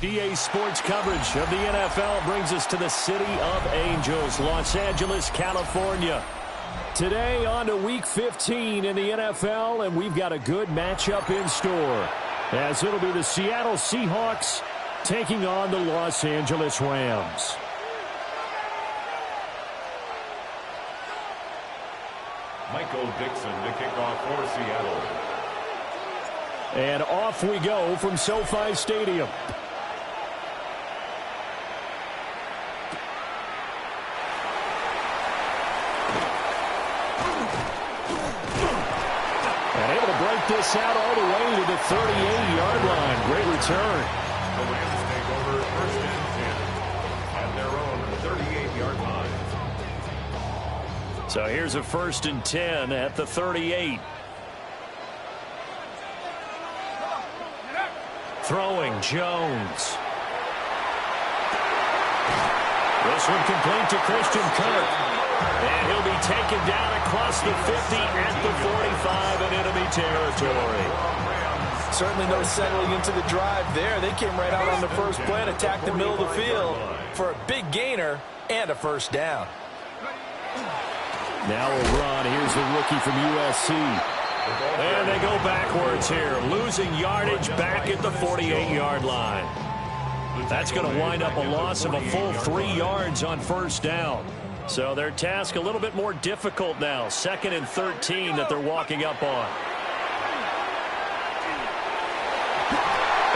EA Sports coverage of the NFL brings us to the City of Angels, Los Angeles, California. Today on to Week 15 in the NFL, and we've got a good matchup in store, as it'll be the Seattle Seahawks taking on the Los Angeles Rams. Michael Dixon to kick off for Seattle. And off we go from SoFi Stadium. And able to break this out all the way to the 38-yard line. Great return. The Rams take over first and 10 at their own 38-yard line. So here's a first and 10 at the 38. Throwing Jones. This one complete to Christian Kirk. And he'll be taken down across the 50 at the 45 in enemy territory. Certainly no settling into the drive there. They came right out on the first play and attacked the middle of the field for a big gainer and a first down. Now a run. Here's the rookie from USC. And they go backwards here, losing yardage back at the 48-yard line. That's going to wind up a loss of a full 3 yards on first down. So their task a little bit more difficult now. 2nd and 13 that they're walking up on.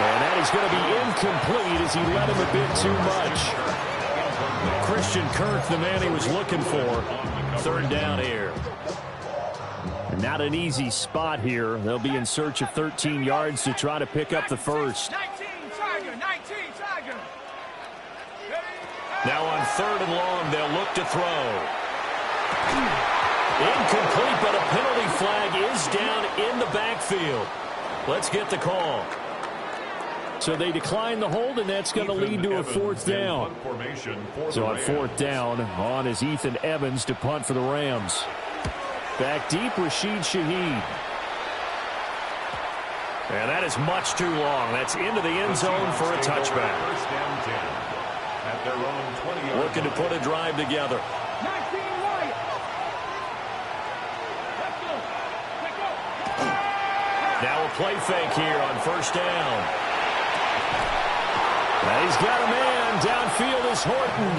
And that is going to be incomplete as he led him a bit too much. Christian Kirk, the man he was looking for. 3rd down here. And not an easy spot here. They'll be in search of 13 yards to try to pick up the first. 19, Tiger. Now on 3rd and long, they'll look to throw. Incomplete, but a penalty flag is down in the backfield. Let's get the call. So they decline the hold, and that's going to lead to a 4th down. So on 4th down, on is Ethan Evans to punt for the Rams. Back deep, Rashid Shaheed. And that is much too long. That's into the end zone for a touchback. First down 10 at their own 20-yard line. Looking to put a drive together. 19 right. Let's go. Now a play fake here on first down. And he's got a man. Downfield is Horton.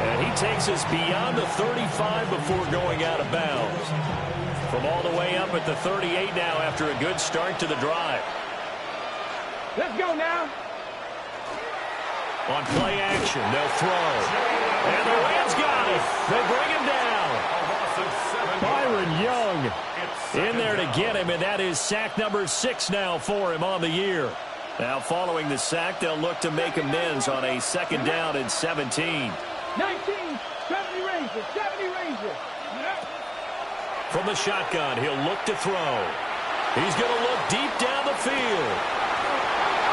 And he takes us beyond the 35 before going out of bounds. From all the way up at the 38 now after a good start to the drive. Let's go now. On play action, they'll throw. And the Rams got it. They bring him down. Byron Young in there to get him, and that is sack number 6 now for him on the year. Now following the sack, they'll look to make amends on a 2nd down and 17. 19, 70 Rangers. From the shotgun, he'll look to throw. He's going to look deep down the field.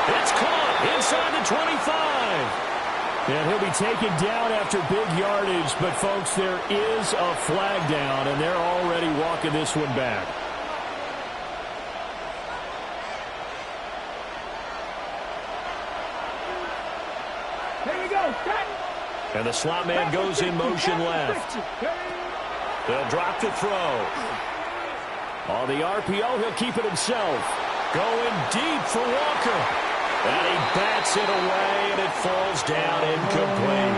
It's caught inside the 25. And he'll be taken down after big yardage. But, folks, there is a flag down, and they're already walking this one back. Here we go. Set. And the slot man goes in motion left. They'll drop to throw. On the RPO, he'll keep it himself. Going deep for Walker. And he bats it away, and it falls down incomplete.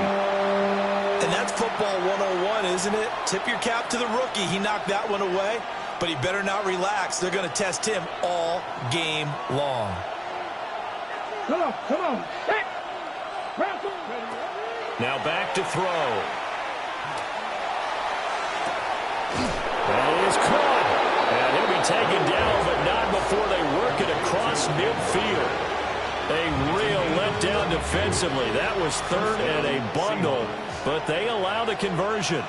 And that's football 101, isn't it? Tip your cap to the rookie. He knocked that one away, but he better not relax. They're going to test him all game long. Come on. Set. Now back to throw. That is caught. And he'll be taken down, but not before they work it across midfield. A real letdown defensively. That was 3rd and a bundle, but they allow the conversion.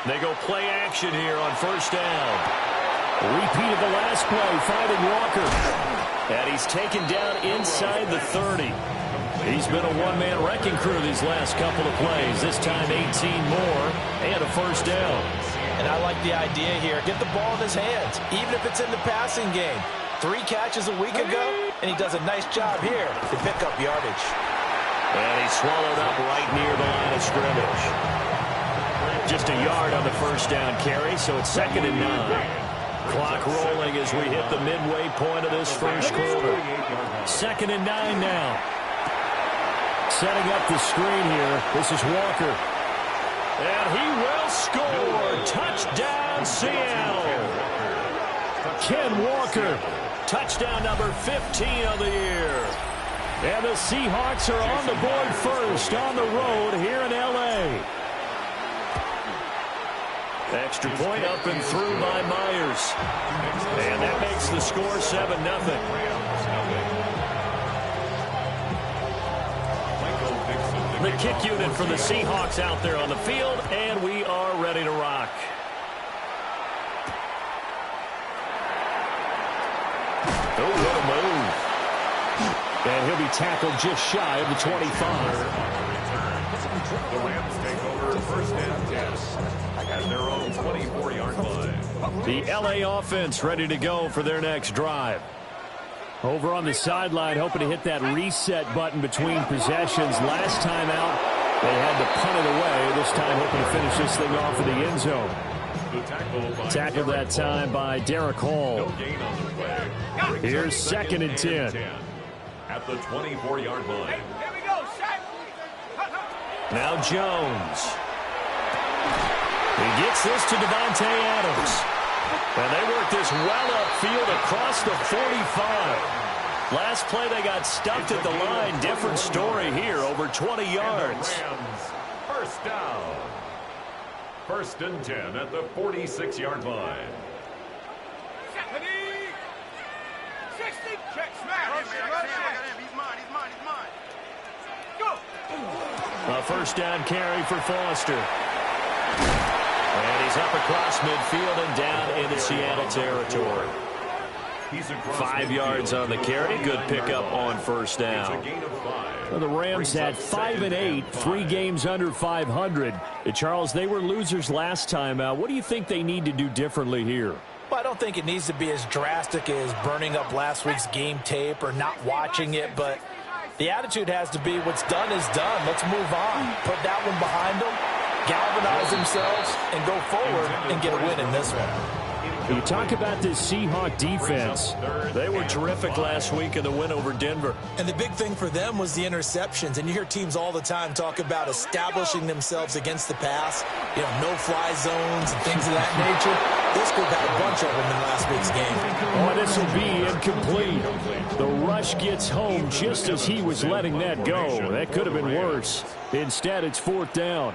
They go play action here on first down. Repeat of the last play, finding Walker. And he's taken down inside the 30. He's been a one-man wrecking crew these last couple of plays. This time 18 more and a first down. And I like the idea here. Get the ball in his hands, even if it's in the passing game. 3 catches a week ago, and he does a nice job here to pick up yardage. And he's swallowed up right near the line of scrimmage. Just a yard on the first down carry, so it's 2nd and 9. Clock rolling as we hit the midway point of this first quarter. 2nd and 9 now. Setting up the screen here. This is Walker. And he will score. Touchdown, Seattle. Ken Walker. Touchdown number 15 of the year. And the Seahawks are on the board first on the road here in L.A. Extra point up and through by Myers. And that makes the score 7-0. The kick unit for the Seahawks out there on the field, and we are ready to rock. Oh, what a move. And he'll be tackled just shy of the 25. The Rams take over 1st and 10 at their own 24-yard line. The L.A. offense ready to go for their next drive. Over on the sideline, hoping to hit that reset button between possessions. Last time out, they had to punt it away. This time hoping to finish this thing off in the end zone. Tackled that time by Derek Hall. Here's 2nd and 10. At the 24-yard line. Here we go, set. Now Jones. He gets this to Devontae Adams. And they work this well upfield across the 45. Last play they got stuffed at the line. Different story here, over 20 yards. First down. 1st and 10 at the 46-yard line. 60. Check, smash. He's mine. Go. A first down carry for Foster. And he's up across midfield and down into Seattle territory. 5 yards on the carry. Good pickup on first down. Well, the Rams had 5 and 8, 3 games under 500. Charles, they were losers last time out. What do you think they need to do differently here? Well, I don't think it needs to be as drastic as burning up last week's game tape or not watching it, but the attitude has to be what's done is done. Let's move on. Put that one behind them, galvanize themselves, and go forward and get a win in this one. You talk about this Seahawk defense. They were terrific last week in the win over Denver. And the big thing for them was the interceptions. And you hear teams all the time talk about establishing themselves against the pass, no-fly zones and things of that nature. This group had a bunch of them in last week's game. Oh, this will be incomplete. The rush gets home just as he was letting that go. That could have been worse. Instead, it's 4th down.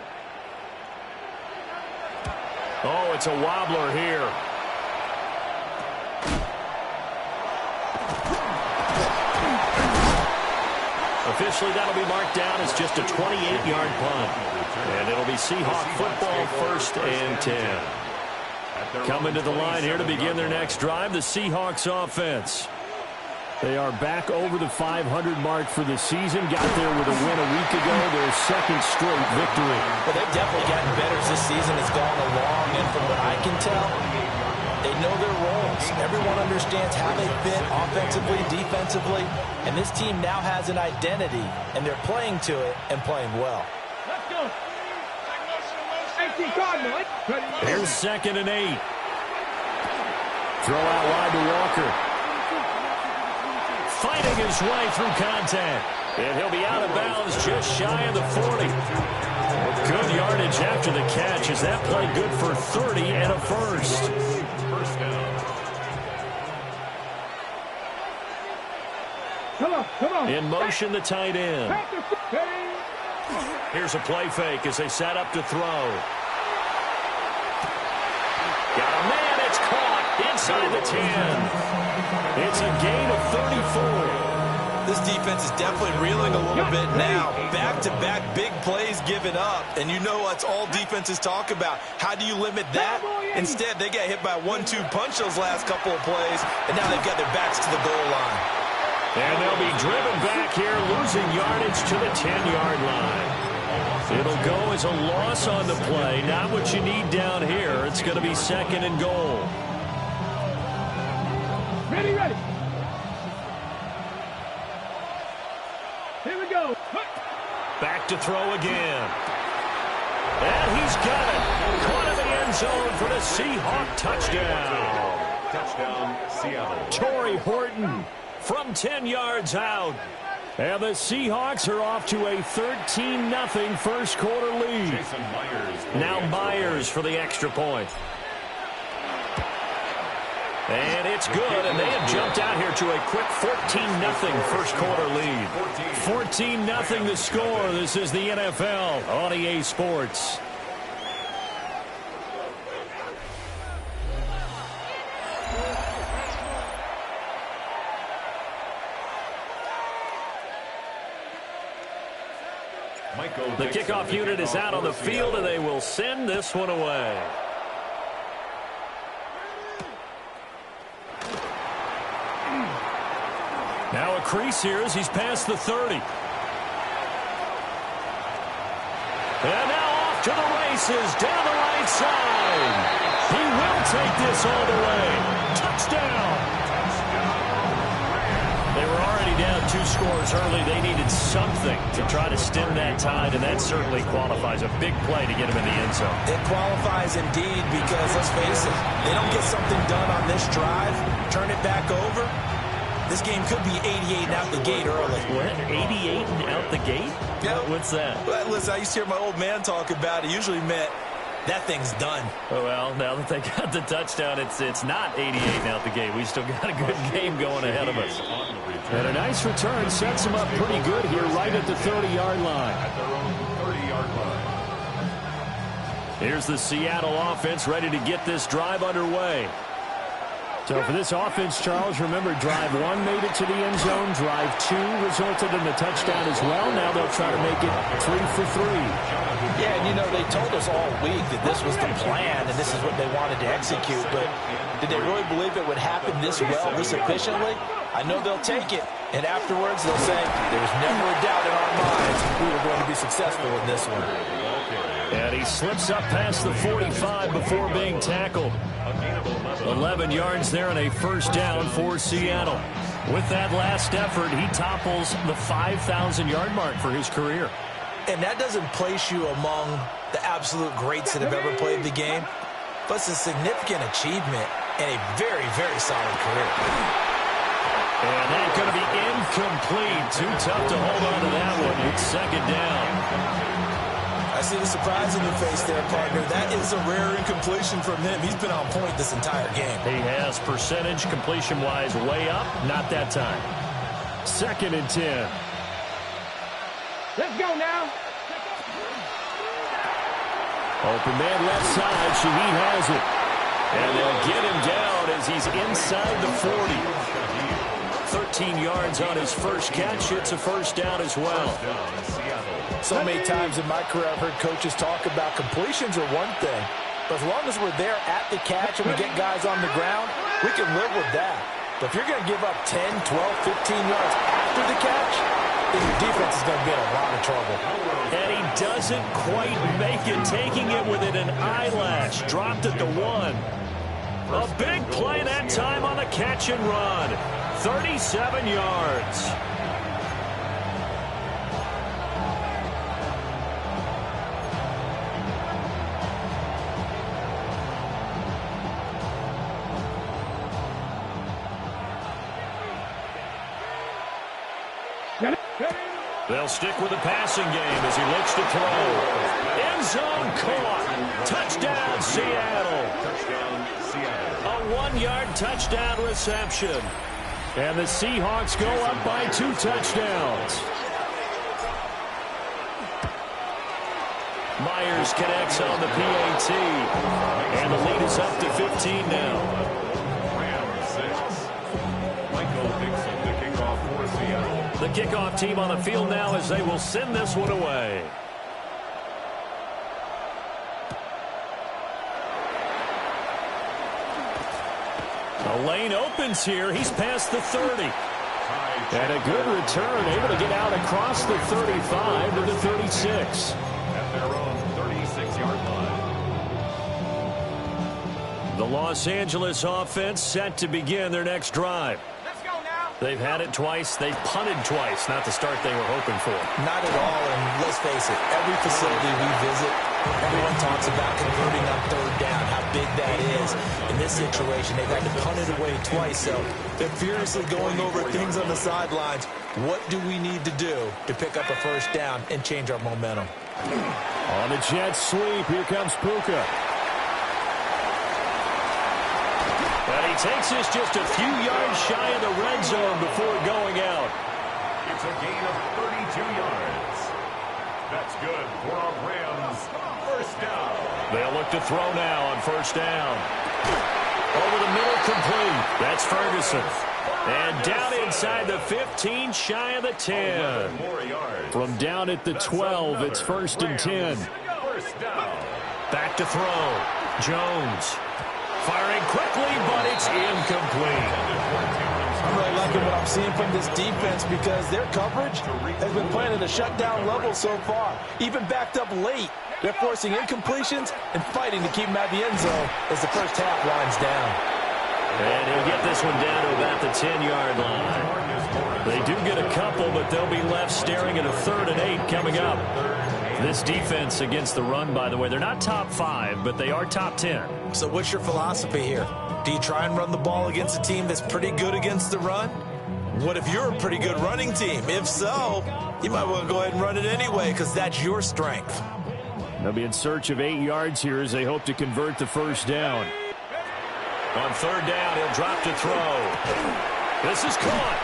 Oh, it's a wobbler here. Officially, that'll be marked down as just a 28-yard punt. And it'll be Seahawk football 1st and 10. Coming to the line here to begin their next drive, the Seahawks offense. They are back over the 500 mark for the season. Got there with a win a week ago, their 2nd straight victory. Well, they've definitely gotten better as this season has gone along. And from what I can tell, they know their roles. Everyone understands how they fit offensively, defensively. And this team now has an identity, and they're playing to it and playing well. Let's go. 18 Cardinal. Here's 2nd and 8. Throw out wide to Walker. Fighting his way through contact. And he'll be out of bounds just shy of the 40. Good yardage after the catch as that play good for 30 and a first. First down. Come on. In motion, the tight end. Here's a play fake as they set up to throw. Got a man, it's caught inside the 10. It's a gain of 34. This defense is definitely reeling a little bit now. Back-to-back big plays given up. And you know what's all defenses talk about. How do you limit that? Instead, they got hit by a 1-2 punch those last couple of plays, and now they've got their backs to the goal line. And they'll be driven back here, losing yardage to the 10-yard line. It'll go as a loss on the play. Not what you need down here. It's going to be 2nd and goal. Ready. to go. Back to throw again. And he's got it. Caught in the end zone for the Seahawk touchdown. Touchdown, Seattle. Torrey Horton from 10 yards out. And the Seahawks are off to a 13-0 first quarter lead. Jason Myers. Now Myers for the extra point. And it's good, and they have jumped out here to a quick 14-0 first quarter lead. 14-0 the score. This is the NFL on EA Sports. The kickoff unit is out on the field, and they will send this one away. Now a crease here as he's past the 30. And now off to the races down the right side. He will take this all the way. Touchdown. They were already down 2 scores early. They needed something to try to stem that tide, and that certainly qualifies. A big play to get him in the end zone. It qualifies indeed because, let's face it, they don't get something done on this drive, turn it back over. This game could be 88 and out the gate early. What? 88 and out the gate? Yeah. What's that? Well, listen, I used to hear my old man talk about it. Usually meant that thing's done. Oh, well, now that they got the touchdown, it's not 88 and out the gate. We still got a good game going ahead of us. And a nice return sets them up pretty good here right at the 30-yard line. At their own 30-yard line. Here's the Seattle offense ready to get this drive underway. So for this offense, Charles, remember, drive 1 made it to the end zone. Drive 2 resulted in a touchdown as well. Now they'll try to make it 3 for 3. Yeah, and you know, they told us all week that this was the plan and this is what they wanted to execute. But did they really believe it would happen this well, this efficiently? I know they'll take it. And afterwards, they'll say, there was never a doubt in our minds we were going to be successful in this one. And he slips up past the 45 before being tackled. 11 yards there and a first down for Seattle. With that last effort, he topples the 5,000-yard mark for his career. And that doesn't place you among the absolute greats that have ever played the game, but it's a significant achievement and a very, very solid career. And that's going to be incomplete. Too tough to hold on to that one. It's second down. I see the surprise in your face there, partner. That is a rare incompletion from him. He's been on point this entire game. He has percentage completion-wise way up. Not that time. 2nd and 10. Let's go now. Open man left side. Shaheed has it. And they'll get him down as he's inside the 40. 13 yards on his first catch. It's a first down as well. So many times in my career I've heard coaches talk about completions are one thing, but as long as we're there at the catch and we get guys on the ground, we can live with that. But if you're going to give up 10, 12, 15 yards after the catch, then your defense is going to be in a lot of trouble. And he doesn't quite make it, taking it within an eyelash. Dropped at the 1. A big play that time on the catch and run. 37 yards. They'll stick with the passing game as he looks to throw. End zone caught. Touchdown, Seattle. A 1-yard touchdown reception. And the Seahawks go up by 2 touchdowns. Myers connects on the PAT. And the lead is up to 15 now. The kickoff team on the field now as they will send this one away. The lane opens here. He's past the 30. And a good return, able to get out across the 35 to the 36. At their own 36-yard line. The Los Angeles offense set to begin their next drive. Let's go now. They've had it twice. They've punted twice. Not the start they were hoping for. Not at all, and let's face it, every facility we visit, everyone talks about converting on third down, how big that is. In this situation, they've had to punt it away twice, so they're furiously going over things on the sidelines. What do we need to do to pick up a first down and change our momentum? On the jet sweep, here comes Puka. And he takes this just a few yards shy of the red zone before going out. It's a gain of 32 yards. That's good for our Rams. First down. They'll look to throw now on first down. Over the middle, complete. That's Ferguson. And down inside the 15, shy of the 10. From down at the 12, it's first and 10. First down. Back to throw. Jones. Firing quickly, but it's incomplete. I'm really liking what I'm seeing from this defense because their coverage has been playing at a shutdown level so far. Even backed up late, they're forcing incompletions and fighting to keep them at the end zone as the first half winds down. And he'll get this one down to about the 10-yard line. They do get a couple, but they'll be left staring at a 3rd and 8 coming up. This defense against the run, by the way, they're not top 5, but they are top 10. So what's your philosophy here? Do you try and run the ball against a team that's pretty good against the run? What if you're a pretty good running team? If so, you might want to go ahead and run it anyway because that's your strength. They'll be in search of 8 yards here as they hope to convert the first down. On 3rd down, he'll drop to throw. This is caught.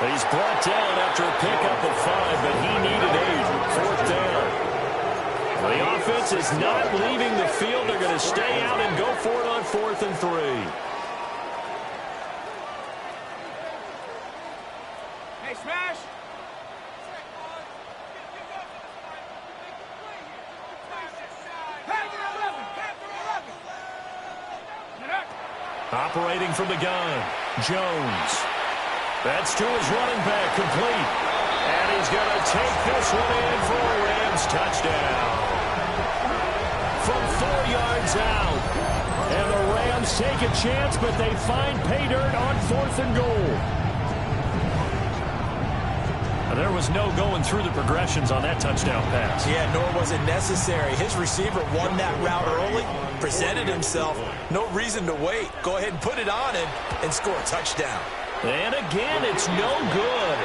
He's brought down after a pickup of 5, but he needed 8. 4th down. The offense is not leaving the field. They're going to stay out and go for it on 4th and 3. Hey, Smash! Operating from the gun, Jones. That's to his running back, complete. And he's going to take this one in for a Rams touchdown. From 4 yards out. And the Rams take a chance, but they find pay dirt on 4th and goal. There was no going through the progressions on that touchdown pass. Yeah, nor was it necessary. His receiver won that route early, presented himself. No reason to wait. Go ahead and put it on him and score a touchdown. And again, it's no good.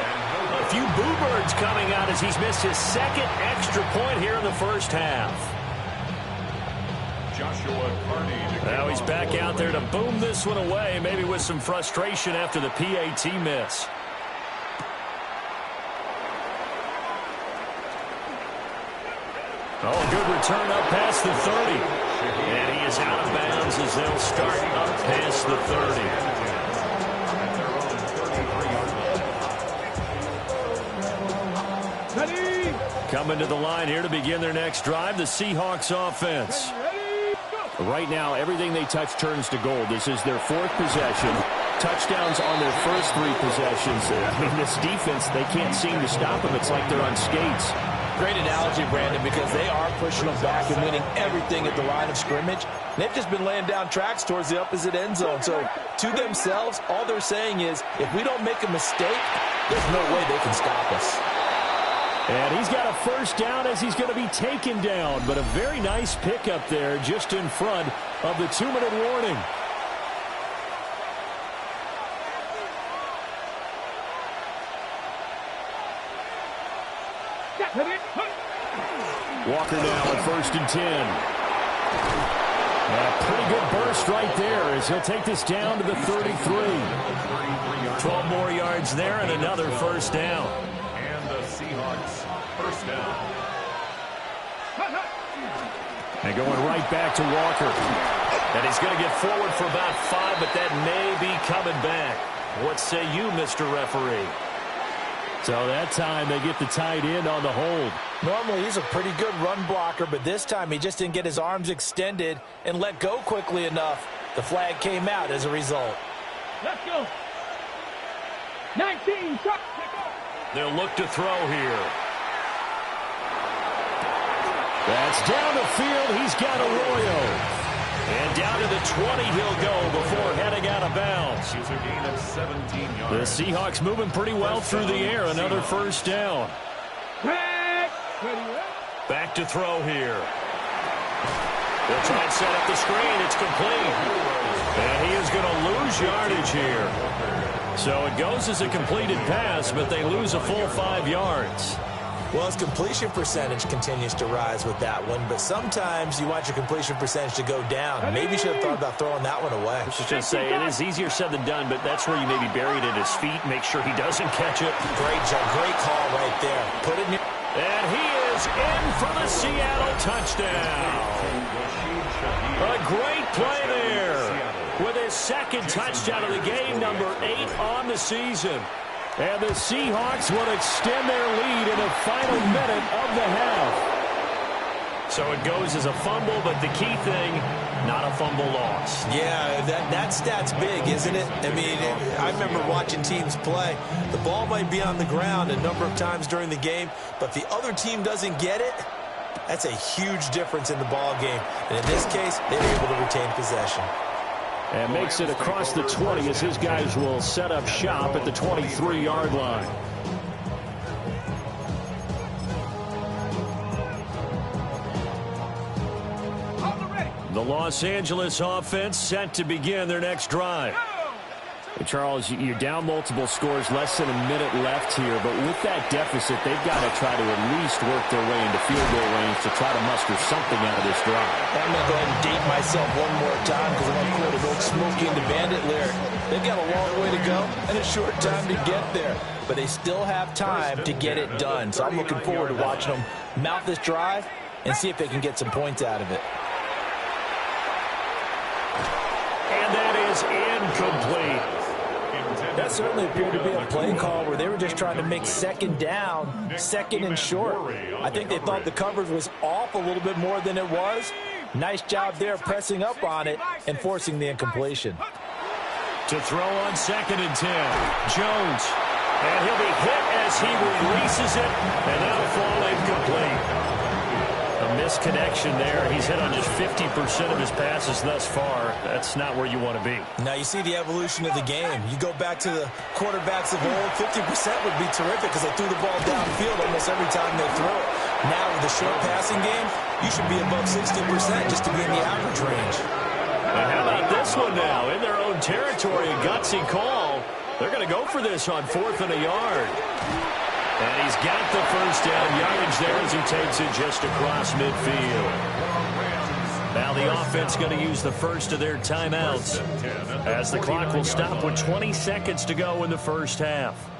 A few boo birds coming out as he's missed his 2nd extra point here in the first half. Joshua Carney. Now he's back out there to boom this one away, maybe with some frustration after the PAT miss. Oh, good return up past the 30. And he is out of bounds as they'll start up past the 30. Coming to the line here to begin their next drive, the Seahawks offense. Right now, everything they touch turns to gold. This is their 4th possession. Touchdowns on their first 3 possessions. I mean, this defense, they can't seem to stop them. It's like they're on skates. Great analogy, Brandon, because they are pushing them back and winning everything at the line of scrimmage. They've just been laying down tracks towards the opposite end zone. So to themselves, all they're saying is, if we don't make a mistake, there's no way they can stop us. And he's got a first down as he's going to be taken down. But a very nice pickup there just in front of the 2-minute warning. Walker now at 1st and 10. And a pretty good burst right there as he'll take this down to the 33. 12 more yards there and another first down. And the Seahawks first down. And going right back to Walker. And he's going to get forward for about 5, but that may be coming back. What say you, Mr. Referee? So that time they get the tight end on the hold. Normally he's a pretty good run blocker, but this time he just didn't get his arms extended and let go quickly enough. The flag came out as a result. Let's go. 19. They'll look to throw here. That's down the field. He's got Arroyo. And down to the 20 he'll go before heading out of bounds. He's a gain of 17 The yards. Seahawks moving pretty well through the air. Another first down. Back to throw here. They'll try and set up the screen. It's complete. And he is going to lose yardage here. So it goes as a completed pass, but they lose a full 5 yards. Well, his completion percentage continues to rise with that one, but sometimes you want your completion percentage to go down. Maybe you should have thought about throwing that one away. I was just going to say, it is easier said than done, but that's where you maybe bury it at his feet, make sure he doesn't catch it. Great job, great call right there. Put it near. And he is in for the Seattle touchdown. A great play there with his second touchdown of the game, number 8 on the season. And the Seahawks will extend their lead in the final minute of the half. So it goes as a fumble, but the key thing, not a fumble loss. Yeah, that stat's big, isn't it? I mean, I remember watching teams play. The ball might be on the ground a number of times during the game, but if the other team doesn't get it, that's a huge difference in the ball game. And in this case, they were able to retain possession. And makes it across the 20 as his guys will set up shop at the 23-yard line. The Los Angeles offense set to begin their next drive. Hey, Charles, you're down multiple scores, less than a minute left here, but with that deficit, they've got to try to at least work their way into field goal range to try to muster something out of this drive. I'm going to go ahead and date myself one more time because I want to quote an old Smokey and the Bandit lyric. They've got a long way to go and a short time to get there, but they still have time to get it done. So I'm looking forward to watching them mount this drive and see if they can get some points out of it. And that is incomplete. That certainly appeared to be a play call where they were just trying to make second down, second and short. I think they thought the coverage was off a little bit more than it was. Nice job there pressing up on it and forcing the incompletion. To throw on 2nd and 10, Jones. And he'll be hit as he releases it, and that'll fall incomplete. A misconnection there. He's hit on just 50% of his passes thus far. That's not where you want to be. Now you see the evolution of the game. You go back to the quarterbacks of old, 50% would be terrific because they threw the ball downfield almost every time they threw it. Now with the short passing game, you should be above 60% just to be in the average range. And how about this one now? In their own territory, a gutsy call. They're going to go for this on 4th and a yard. And he's got the first down yardage there as he takes it just across midfield. Now the offense going to use the first of their timeouts as the clock will stop with 20 seconds to go in the first half.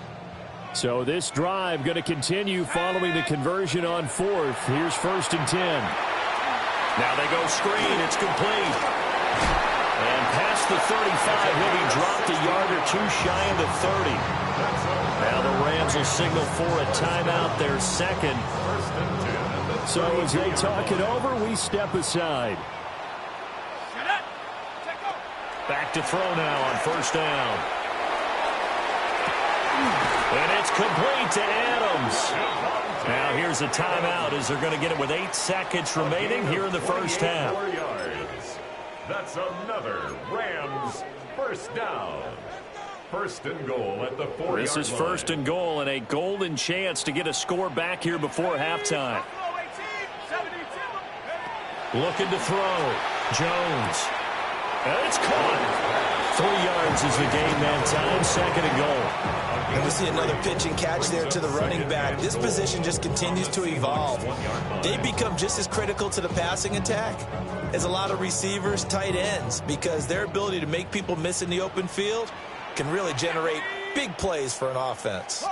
So this drive going to continue following the conversion on 4th. Here's 1st and 10. Now they go screen. It's complete. And past the 35, he'll be dropped a yard or two shy of the 30. Now the Rams will signal for a timeout, their second. So as they talk it over, we step aside. Back to throw now on 1st down. And it's complete to Adams. Now here's a timeout as they're going to get it with 8 seconds remaining here in the first half. That's another Rams first down. 1st and goal at the 4-yard line. This is 1st and goal and a golden chance to get a score back here before halftime. Looking to throw. Jones. And it's caught. 3 yards is the game that time. 2nd and goal. And we see another pitch and catch there to the running back. This position just continues to evolve. They become just as critical to the passing attack as a lot of receivers, tight ends, because their ability to make people miss in the open field can really generate big plays for an offense.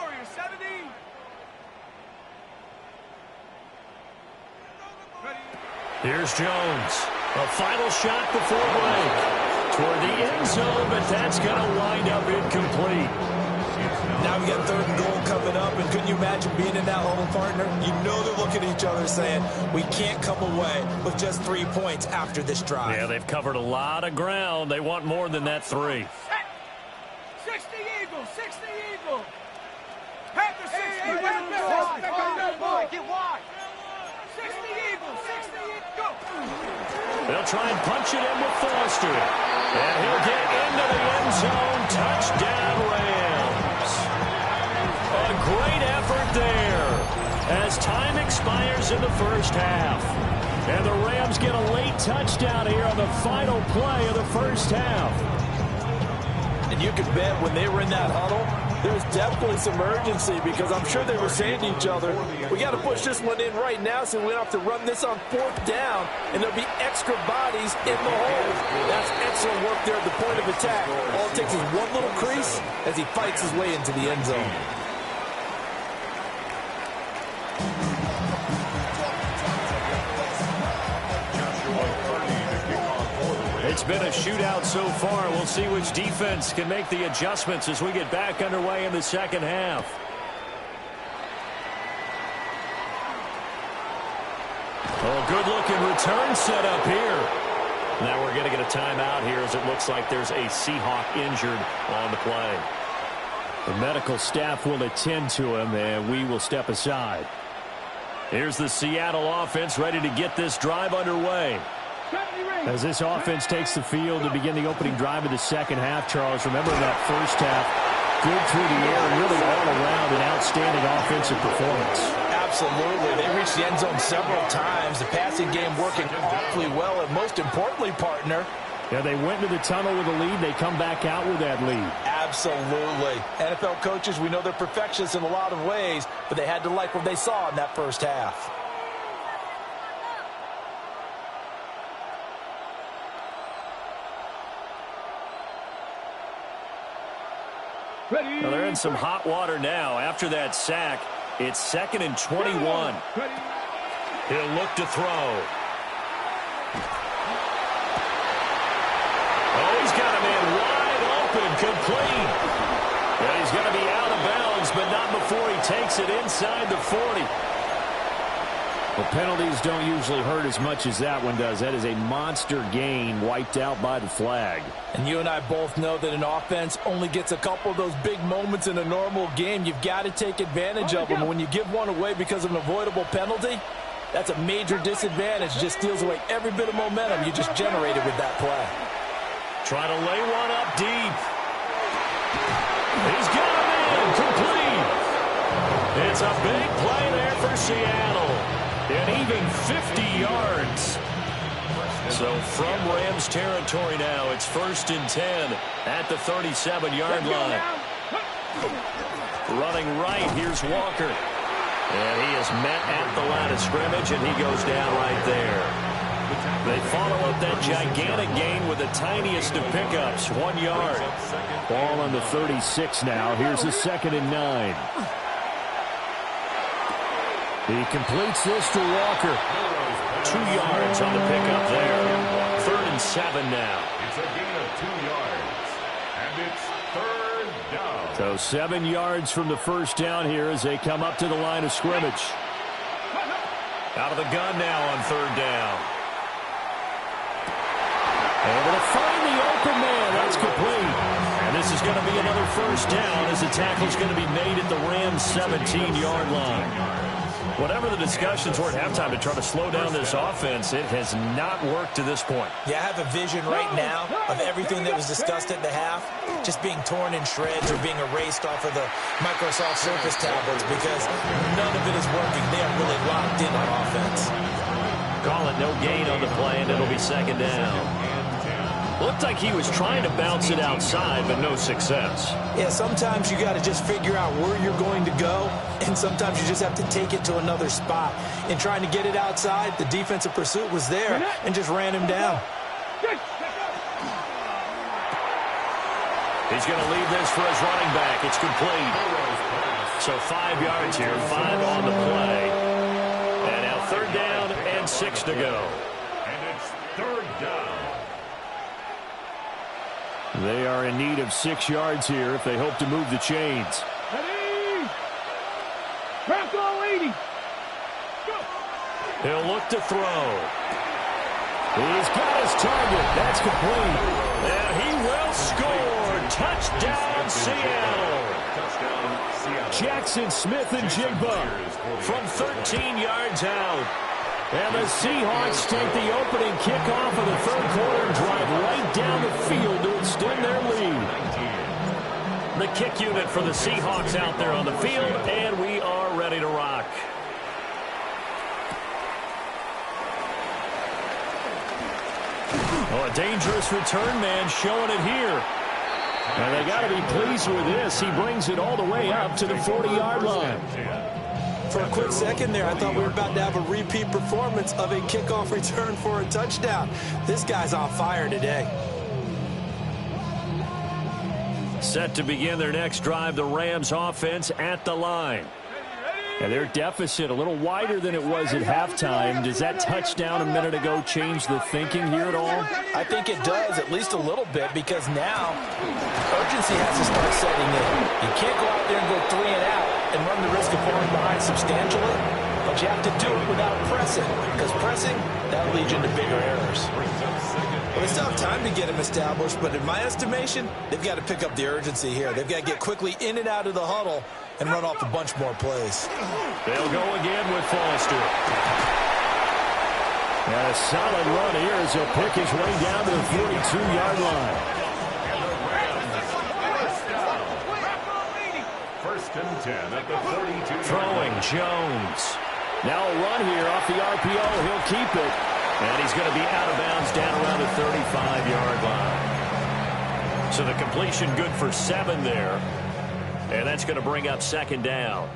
Here's Jones. A final shot before break. Toward the end zone, but that's going to wind up incomplete. Now we got 3rd and goal coming up, and couldn't you imagine being in that hole, partner? You know they're looking at each other saying, we can't come away with just 3 points after this drive. Yeah, they've covered a lot of ground. They want more than that 3. 60 Eagles, 60 Eagles. Panther 60, get wide. 60 Eagles, 60 Eagles, go. They'll try and punch it in with Foster. And he'll get into the end zone. Touchdown, Rams. A great effort there as time expires in the first half. And the Rams get a late touchdown here on the final play of the first half. And you can bet when they were in that huddle, there was definitely some urgency because I'm sure they were saying to each other, we got to push this one in right now so we don't have to run this on 4th down, and there'll be extra bodies in the hole. That's excellent work there at the point of attack. All it takes is one little crease as he fights his way into the end zone. It's been a shootout so far. We'll see which defense can make the adjustments as we get back underway in the second half. Oh, good-looking return set up here. Now we're going to get a timeout here as it looks like there's a Seahawk injured on the play. The medical staff will attend to him, and we will step aside. Here's the Seattle offense ready to get this drive underway. As this offense takes the field to begin the opening drive of the second half, Charles, remember that first half, good through the air and really all around an outstanding offensive performance. Absolutely. They reached the end zone several times. The passing game working awfully well, and most importantly, partner, yeah, they went into the tunnel with a lead. They come back out with that lead. Absolutely. NFL coaches, we know they're perfectionists in a lot of ways, but they had to like what they saw in that first half. Well, they're in some hot water now. After that sack, it's 2nd and 21. He'll look to throw. Oh, he's got a man wide open, complete. Yeah, he's going to be out of bounds, but not before he takes it inside the 40. Well, penalties don't usually hurt as much as that one does. That is a monster gain wiped out by the flag. And you and I both know that an offense only gets a couple of those big moments in a normal game. You've got to take advantage of them. When you give one away because of an avoidable penalty, that's a major disadvantage. Just steals away every bit of momentum you just generated with that play. Try to lay one up deep. He's got him in, complete. It's a big play there for Seattle. And even 50 yards. So from Rams territory now, it's 1st and 10 at the 37-yard line. Running right, here's Walker. And he is met at the line of scrimmage, and he goes down right there. They follow up that gigantic gain with the tiniest of pickups, 1 yard. Ball on the 36 now. Here's the 2nd and 9. He completes this to Walker. 2 yards on the pickup there. 3rd and 7 now. It's a gain of 2 yards. And it's 3rd down. So 7 yards from the first down here as they come up to the line of scrimmage. Out of the gun now on 3rd down. Able to find the open man. That's complete. And this is going to be another first down as the tackle's going to be made at the Rams' 17-yard line. Whatever the discussions were at halftime to try to slow down this offense, it has not worked to this point. Yeah, I have a vision right now of everything that was discussed at the half just being torn in shreds or being erased off of the Microsoft Surface tablets because none of it is working. They are really locked in on offense. Call it no gain on the play, and it'll be 2nd down. Looked like he was trying to bounce it outside, but no success. Yeah, sometimes you got to just figure out where you're going to go, and sometimes you just have to take it to another spot. In trying to get it outside, the defensive pursuit was there and just ran him down. He's going to leave this for his running back. It's complete. So 5 yards here, 5 on the play. And now 3rd down and 6 to go. And it's 3rd down. They are in need of 6 yards here if they hope to move the chains. Ready? Bronco 80. Go. He'll look to throw. He's got his target. That's complete. And he will score. Touchdown, Seattle. Jackson Smith and Jigba from 13 yards out. And the Seahawks take the opening kickoff of the third quarter and drive right down the field to extend their lead. The kick unit for the Seahawks out there on the field, and we are ready to rock. Oh, a dangerous return man showing it here. And they got to be pleased with this. He brings it all the way up to the 40-yard line. For a quick second there, I thought we were about to have a repeat performance of a kickoff return for a touchdown. This guy's on fire today. Set to begin their next drive, the Rams offense at the line. And their deficit a little wider than it was at halftime. Does that touchdown a minute ago change the thinking here at all? I think it does, at least a little bit, because now urgency has to start setting in. You can't go out there and go 3 and out and run the risk of falling behind substantially, but you have to do it without pressing, because pressing, that leads you into bigger errors. Well, they still have time to get him established, but in my estimation, they've got to pick up the urgency here. They've got to get quickly in and out of the huddle and run off a bunch more plays. They'll go again with Foster. And a solid run here as he'll pick his way down to the 42-yard line. First and 10 at the 42. Throwing Jones. Now a run here off the RPO. He'll keep it. And he's going to be out of bounds down around the 35-yard line. So the completion good for 7 there. And that's going to bring up second down.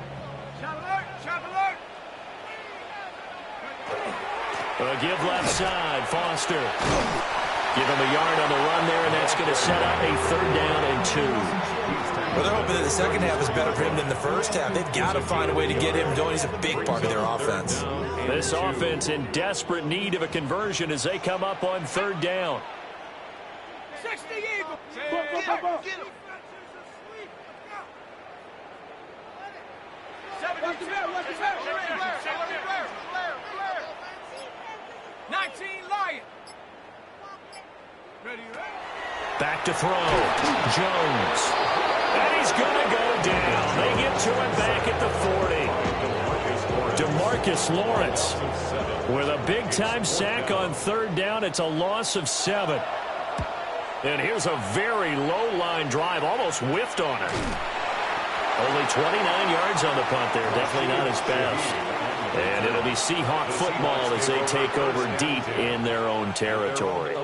A give left side, Foster. Give him a yard on the run there, and that's going to set up a 3rd down and 2. Well, they're hoping that the second half is better for him than the first half. They've got to find a way to get him going. He's a big part of their offense. This offense in desperate need of a conversion as they come up on 3rd down. 60 Eagles. 19 Lion. Back to throw. Jones. And he's going to go down. They get to him back at the 40. DeMarcus Lawrence with a big-time sack on 3rd down. It's a loss of 7. And here's a very low-line drive. Almost whiffed on it. Only 29 yards on the punt there. Definitely not his best. And it'll be Seahawk football as they take over deep in their own territory.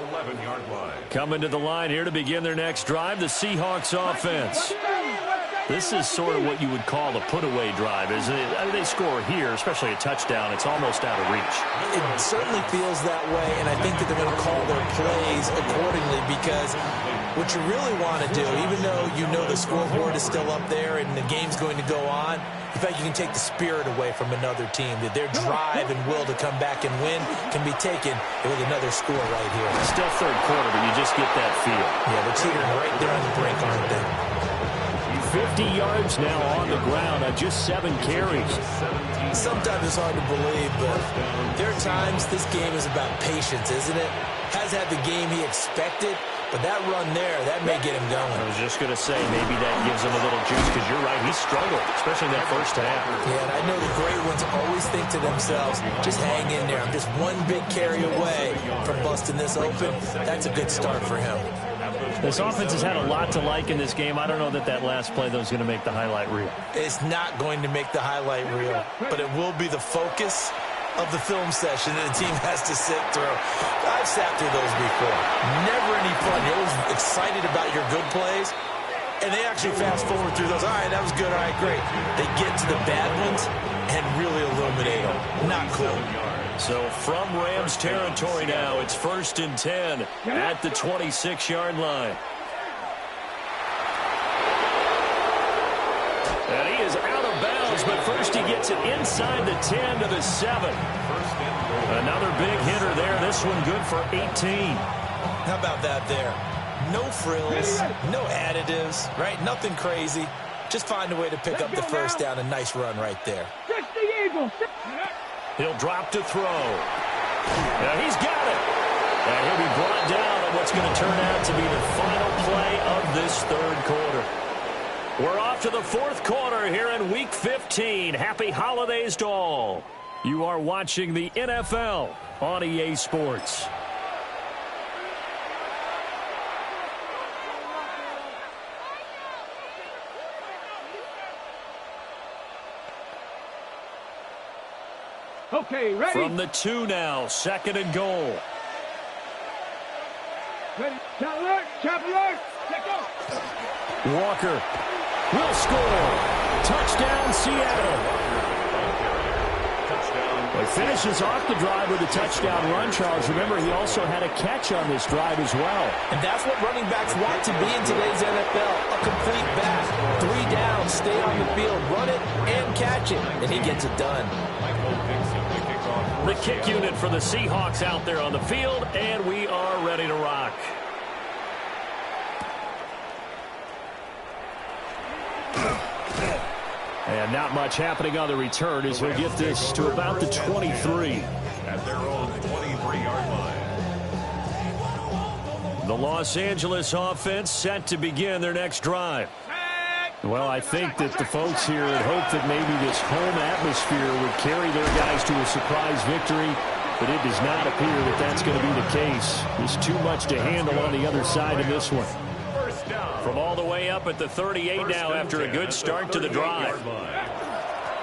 Coming to the line here to begin their next drive, the Seahawks offense. This is sort of what you would call a put-away drive, isn't it? I mean, they score here, especially a touchdown. It's almost out of reach. It certainly feels that way, and I think that they're going to call their plays accordingly, because what you really want to do, even though you know the scoreboard is still up there and the game's going to go on, in fact, you can take the spirit away from another team, that their drive and will to come back and win can be taken with another score right here. Still 3rd quarter, but you just get that feel. Yeah, they're teetering right there on the brink, aren't they? 50 yards now on the ground on just 7 carries. Sometimes it's hard to believe, but there are times this game is about patience, isn't it? Has had the game he expected, but that run there, that may get him going. I was just going to say, maybe that gives him a little juice, because you're right, he struggled, especially in that first half. Yeah, and I know the great ones always think to themselves, just hang in there. I'm just one big carry away from busting this open. That's a good start for him. This offense has had a lot to like in this game. I don't know that that last play, though, is going to make the highlight reel. It's not going to make the highlight reel, but it will be the focus of the film session that the team has to sit through. I've sat through those before. Never any fun. You're always excited about your good plays, and they actually fast forward through those. All right, that was good. All right, great. They get to the bad ones and really illuminate them. Not cool. So from Rams territory now, it's 1st and 10 at the 26-yard line. And he is out of bounds, but first he gets it inside the 10 to the 7. Another big hitter there. This one good for 18. How about that there? No frills, no additives, right? Nothing crazy. Just find a way to pick up the first down. A nice run right there. 60 Eagles. He'll drop to throw. Now he's got it. And he'll be brought down on what's going to turn out to be the final play of this 3rd quarter. We're off to the 4th quarter here in Week 15. Happy holidays to all. You are watching the NFL on EA Sports. Okay, ready? From the 2 now, 2nd and goal. Ready? Chop alert, let go. Walker will score. Touchdown, Seattle. He finishes off the drive with a touchdown run, Charles. Remember, he also had a catch on this drive as well. And that's what running backs want to be in today's NFL, a complete back. 3 down, stay on the field, run it, and catch it. And he gets it done. The kick unit for the Seahawks out there on the field, and we are ready to rock. And not much happening on the return as he'll get this to about the 23. At their own 23-yard line. The Los Angeles offense set to begin their next drive. Well, I think that the folks here had hoped that maybe this home atmosphere would carry their guys to a surprise victory, but it does not appear that that's going to be the case. There's too much to handle on the other side of this one. From all the way up at the 38 now after a good start to the drive.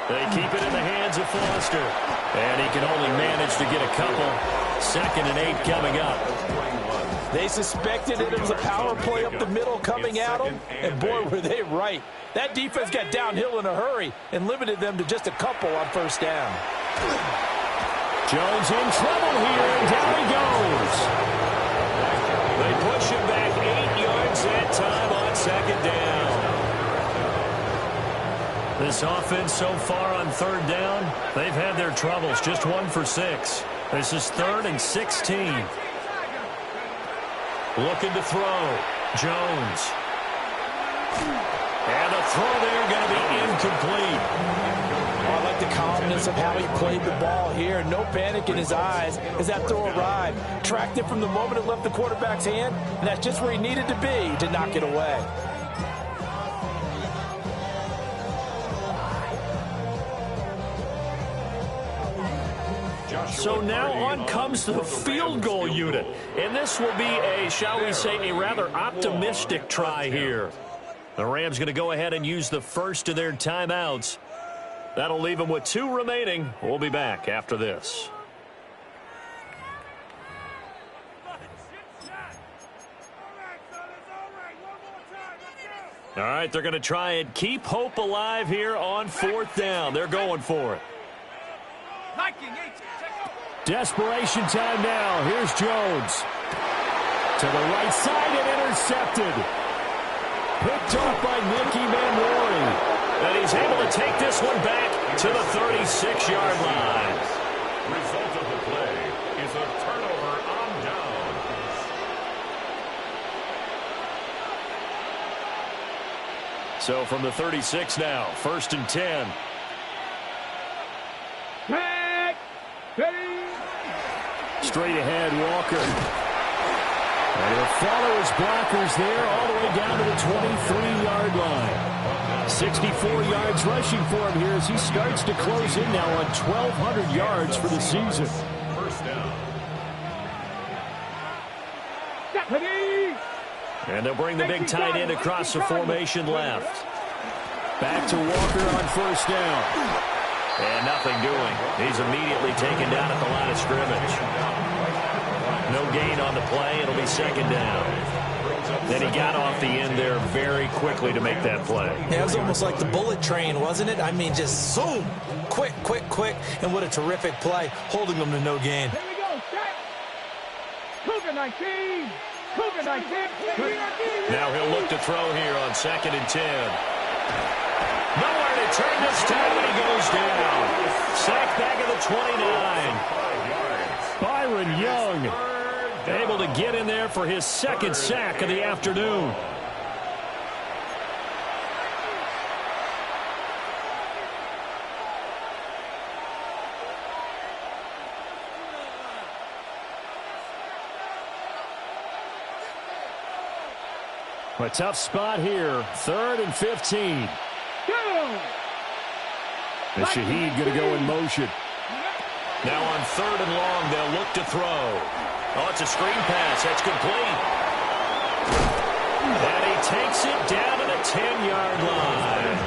They keep it in the hands of Foster. And he can only manage to get a couple. 2nd and 8 coming up. They suspected it was a power play up the middle coming at them, and boy, were they right. That defense got downhill in a hurry and limited them to just a couple on 1st down. Jones in trouble here, and down he goes. They push him back 8 yards that time on 2nd down. This offense so far on 3rd down, they've had their troubles, just 1 for 6. This is 3rd and 16. Looking to throw. Jones. And the throw there going to be incomplete. Oh, I like the calmness of how he played the ball here. No panic in his eyes as that throw arrived. Tracked it from the moment it left the quarterback's hand, and that's just where he needed to be to knock it away. So now on comes the field goal unit. And this will be a, shall we say, a rather optimistic try here. The Rams going to go ahead and use the first of their timeouts. That'll leave them with 2 remaining. We'll be back after this. All right, they're going to try and keep hope alive here on 4th down. They're going for it. Desperation time now. Here's Jones. To the right side and intercepted. Picked off by Nicky Manwari. And he's able to take this one back to the 36-yard line. Result of the play is a turnover on downs. So from the 36 now, 1st and 10. Straight ahead, Walker. And he'll follow his blockers there all the way down to the 23-yard line. 64 yards rushing for him here as he starts to close in now on 1,200 yards for the season. 1st down. And they'll bring the big tight end across the formation left. Back to Walker on 1st down. And nothing doing. He's immediately taken down at the line of scrimmage. No gain on the play. It'll be 2nd down. Then he got off the end there very quickly to make that play. Yeah, it was almost like the bullet train, wasn't it? I mean, just zoom. Quick, quick, quick. And what a terrific play, holding them to no gain. Here we go, set. Cougar 19. Cougar 19. Now he'll look to throw here on 2nd and 10. Nowhere to turn this time when he goes down. Sack back at the 29. Byron Young able to get in there for his 2nd sack of the afternoon. A tough spot here. 3rd and 15. The Shaheed going to go in motion. Now on 3rd and long, they'll look to throw. Oh, it's a screen pass. That's complete. And he takes it down to the 10-yard line.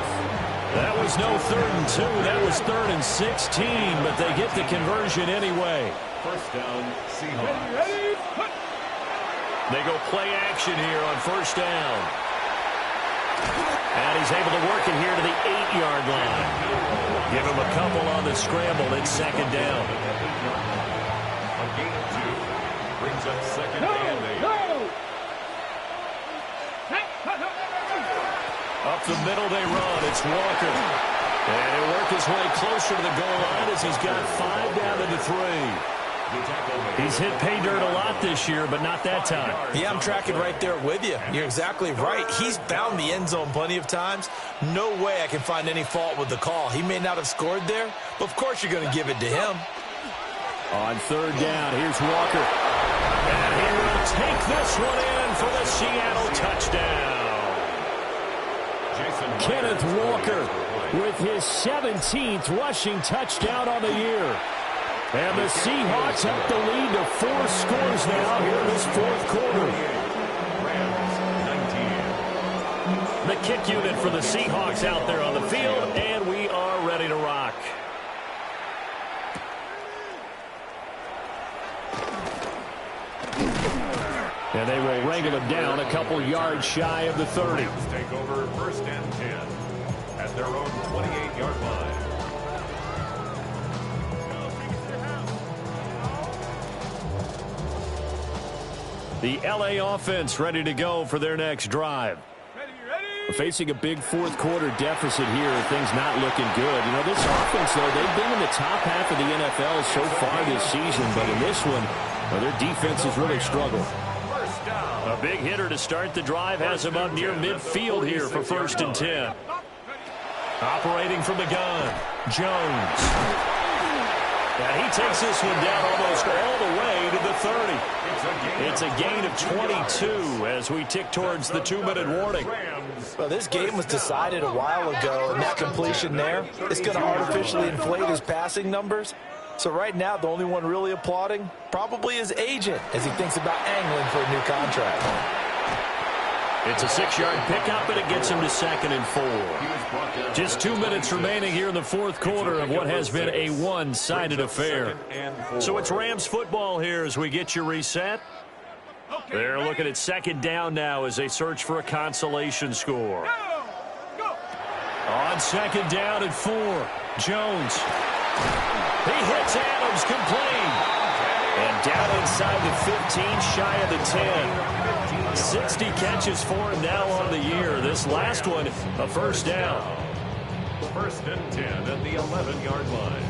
That was no 3rd and 2. That was 3rd and 16, but they get the conversion anyway. First down, Seahawks. They go play action here on 1st down. And he's able to work it here to the 8-yard line. Give him a couple on the scramble. It's 2nd down. A gain of 2. Brings up 2nd and 8. Up the middle they run. It's Walker. And he'll work his way closer to the goal line as he's got 5 down into 3. He's hit pay dirt a lot this year, but not that time. Yeah, I'm tracking right there with you. You're exactly right. He's found the end zone plenty of times. No way I can find any fault with the call. He may not have scored there, but of course you're going to give it to him. On 3rd down, here's Walker. And he will take this one in for the Seattle touchdown. Kenneth Walker with his 17th rushing touchdown on the year. And the Seahawks up the lead to 4 scores now here in this 4th quarter. The kick unit for the Seahawks out there on the field, and we are ready to rock. And they will wrangle him down a couple yards shy of the 30. Take over 1st and 10 at their own 28-yard line. The LA offense ready to go for their next drive. Facing a big 4th quarter deficit here, things not looking good. You know, this offense, though, they've been in the top half of the NFL so far this season, but in this one, well, their defense has really struggled. A big hitter to start the drive has him up near midfield here for 1st and 10. Operating from the gun, Jones. And he takes this one down almost all the way to the 30. It's a gain of 22 as we tick towards the 2-minute warning. Well, this game was decided a while ago, and that completion there is going to artificially inflate his passing numbers. So right now, the only one really applauding probably his agent as he thinks about angling for a new contract. It's a 6-yard pickup, and it gets him to 2nd and 4. Just 2 minutes remaining here in the 4th quarter of what has been a one-sided affair. So it's Rams football here as we get you reset. They're looking at 2nd down now as they search for a consolation score. On 2nd down and 4, Jones. He hits Adams complete. And down inside the 15, shy of the 10. 60 catches for him now on the year. This last one, a 1st down. 1st and 10 at the 11-yard line.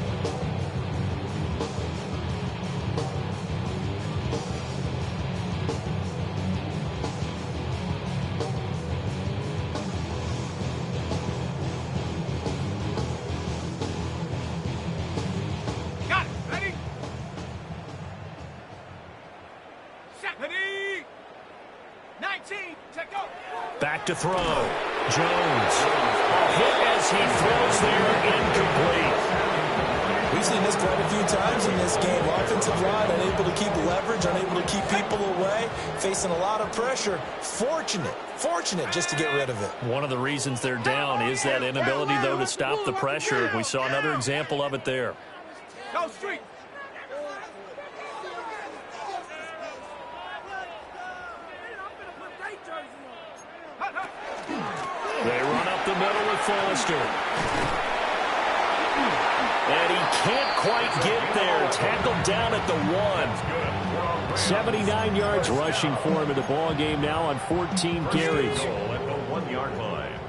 Got it. Ready? Set. Ready? 19. Check go. Back to throw. Jones. A hit as he throws there, incomplete. We've seen this quite a few times in this game. Offensive line unable to keep leverage, unable to keep people away, facing a lot of pressure. Fortunate just to get rid of it. One of the reasons they're down is that inability, though, to stop the pressure. We saw another example of it there. Go street. They run up the middle with Foster. And he can't quite get there. Tackled down at the 1. 79 yards rushing for him in the ball game now on 14 carries. At the 1-yard line.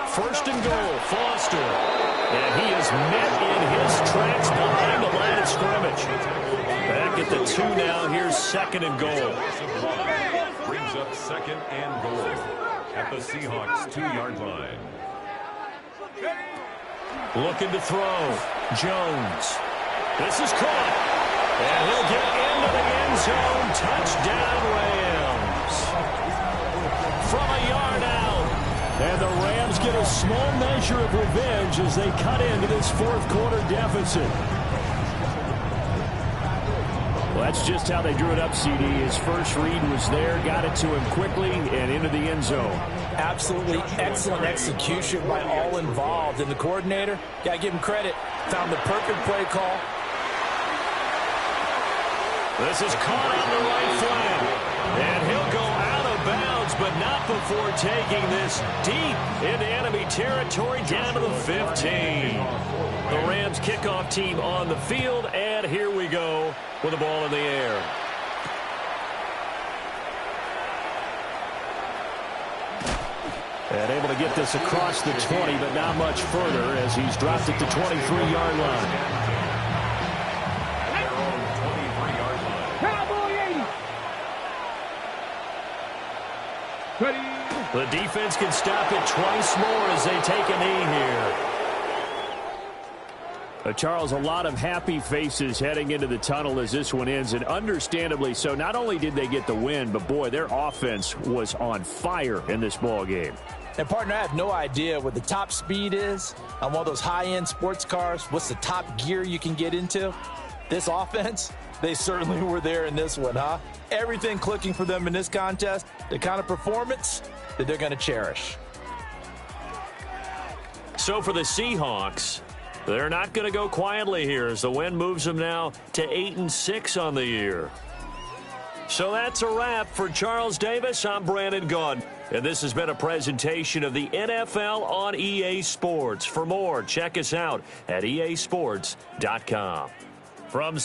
1st and goal, Foster. And he is met in his tracks behind the line of scrimmage. Back at the 2 now. Here's 2nd and goal. Brings up 2nd and goal at the Seahawks 2-yard line. Looking to throw. Jones. This is caught. And he'll get into the end zone. Touchdown, Rams. From a yard out. And the Rams get a small measure of revenge as they cut into this fourth quarter deficit. Well, that's just how they drew it up, CD. His first read was there, got it to him quickly, and into the end zone. Absolutely excellent execution by all involved. And the coordinator, got to give him credit, found the perfect play call. This is caught on the right flank. And he'll go out of bounds, but not before taking this deep into enemy territory down to the 15. The Rams kickoff team on the field, and here we go with the ball in the air. And able to get this across the 20, but not much further as he's dropped it to 23-yard line. The defense can stop it twice more as they take a knee here. Charles, a lot of happy faces heading into the tunnel as this one ends, and understandably so. Not only did they get the win, but, boy, their offense was on fire in this ball game. And, partner, I have no idea what the top speed is on one of those high-end sports cars. What's the top gear you can get into? This offense, they certainly were there in this one, huh? Everything clicking for them in this contest, the kind of performance that they're going to cherish. So for the Seahawks, they're not going to go quietly here as the win moves them now to 8-6 on the year. So that's a wrap for Charles Davis. I'm Brandon Gaudin, and this has been a presentation of the NFL on EA Sports. For more, check us out at easports.com. From